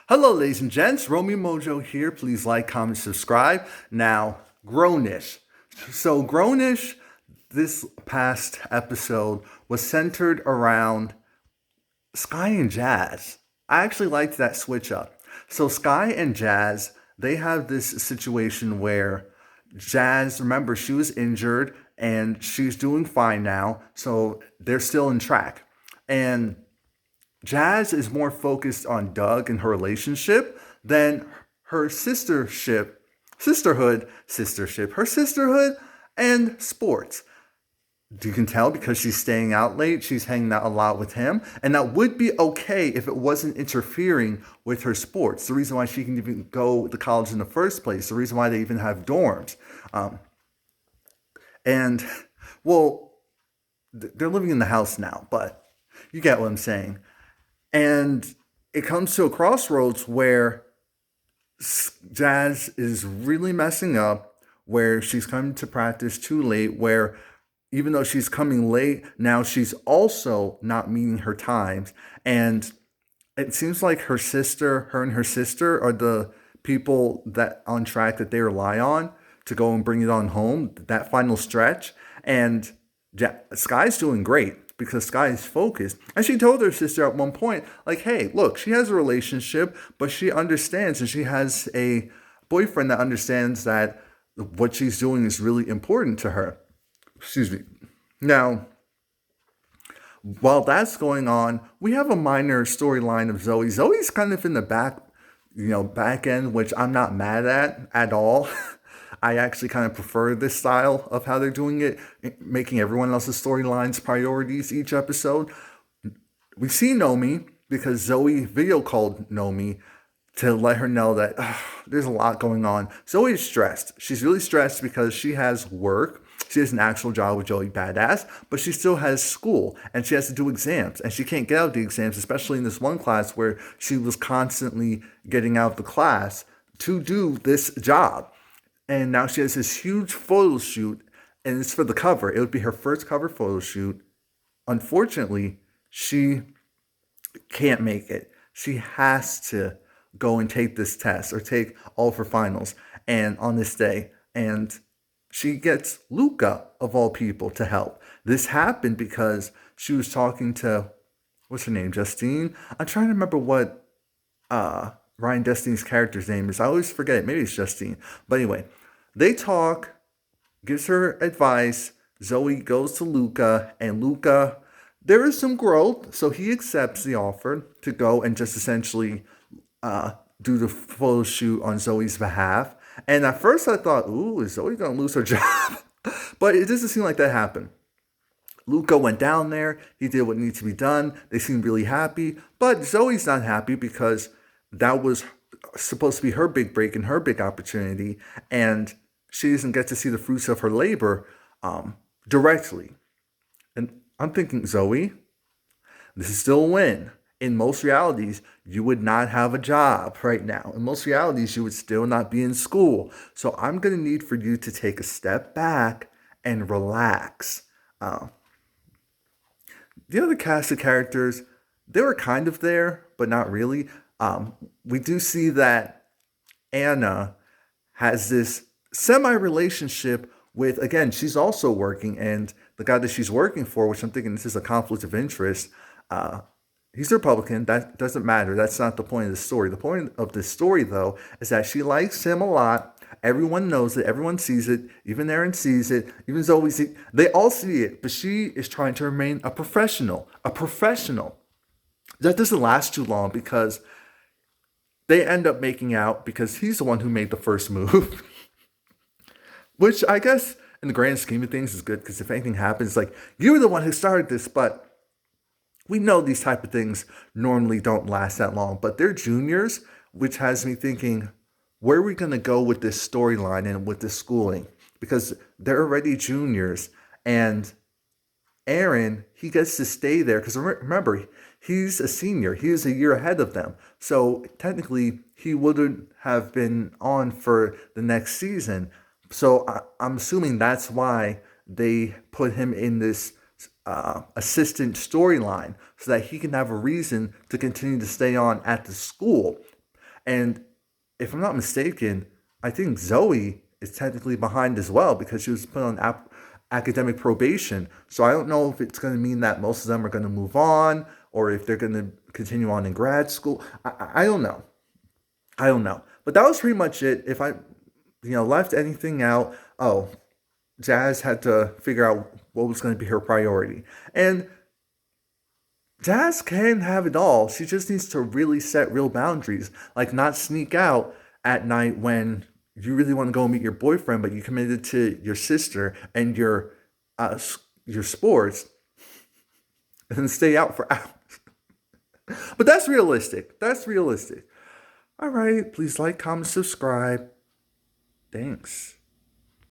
Hello, ladies and gents. Romie Mojo here. Please like, comment, subscribe. Now, Grownish. So, Grownish, this past episode was centered around Sky and Jazz. I actually liked that switch up. So, Sky and Jazz, they have this situation where Jazz, remember, she was injured and she's doing fine now. So, they're still in track. And Jazz is more focused on Doug and her relationship than her her sisterhood and sports. You can tell because she's staying out late, she's hanging out a lot with him, and that would be okay if it wasn't interfering with her sports. The reason why she can even go to college in the first place, the reason why they even have dorms. Um, and, well, they're living in the house now, but you get what I'm saying. And it comes to a crossroads where Jazz is really messing up, where she's coming to practice too late, where even though she's coming late, now she's also not meeting her times. And it seems like her and her sister are the people that on track that they rely on to go and bring it on home, that final stretch. And Sky's doing great because Sky is focused. And she told her sister at one point, like, hey, look, she has a relationship, but she understands and she has a boyfriend that understands that what she's doing is really important to her. Excuse me. Now, while that's going on, we have a minor storyline of Zoe. Zoe's kind of in the back end, which I'm not mad at all. I actually kind of prefer this style of how they're doing it, making everyone else's storylines priorities each episode. We see Nomi because Zoe video called Nomi to let her know that there's a lot going on. Zoe's stressed. She's really stressed because she has work. She has an actual job with Joey Badass, but she still has school and she has to do exams and she can't get out of the exams, especially in this one class where she was constantly getting out of the class to do this job. And now she has this huge photo shoot and it's for the cover. It would be her first cover photo shoot. Unfortunately, she can't make it. She has to go and take this test or take all of her finals and on this day. And she gets Luca, of all people, to help. This happened because she was talking to, what's her name, Justine? I'm trying to remember what Ryan Destiny's character's name is. I always forget it. Maybe it's Justine. But anyway, they talk, gives her advice. Zoe goes to Luca, and Luca, there is some growth, so he accepts the offer to go and just essentially do the photo shoot on Zoe's behalf. And at first I thought, ooh, is Zoe going to lose her job? But it doesn't seem like that happened. Luca went down there. He did what needed to be done. They seemed really happy. But Zoe's not happy because that was supposed to be her big break and her big opportunity. And she doesn't get to see the fruits of her labor directly. And I'm thinking, Zoe, this is still a win. In most realities, you would not have a job right now. In most realities, you would still not be in school. So I'm going to need for you to take a step back and relax. The other cast of characters, they were kind of there, but not really. We do see that Anna has this semi-relationship with, again, she's also working, and the guy that she's working for, which I'm thinking this is a conflict of interest, he's a Republican. That doesn't matter. That's not the point of the story. The point of this story, though, is that she likes him a lot. Everyone knows it. Everyone sees it. Even Aaron sees it. Even Zoe sees it. They all see it. But she is trying to remain a professional. A professional. That doesn't last too long because they end up making out because he's the one who made the first move. Which I guess in the grand scheme of things is good because if anything happens, like, you were the one who started this, but we know these type of things normally don't last that long, but they're juniors, which has me thinking, where are we going to go with this storyline and with this schooling? Because they're already juniors, and Aaron, he gets to stay there because remember, he's a senior. He is a year ahead of them. So technically, he wouldn't have been on for the next season. So I'm assuming that's why they put him in this assistant storyline so that he can have a reason to continue to stay on at the school. And if I'm not mistaken, I think Zoe is technically behind as well because she was put on academic probation. So I don't know if it's going to mean that most of them are going to move on or if they're going to continue on in grad school. I don't know. I don't know. But that was pretty much it. If I, left anything out, oh, Jazz had to figure out what was going to be her priority. And Jazz can have it all. She just needs to really set real boundaries, like not sneak out at night when you really want to go meet your boyfriend, but you committed to your sister and your sports, and then stay out for hours. But that's realistic. That's realistic. All right, please like, comment, subscribe. Thanks.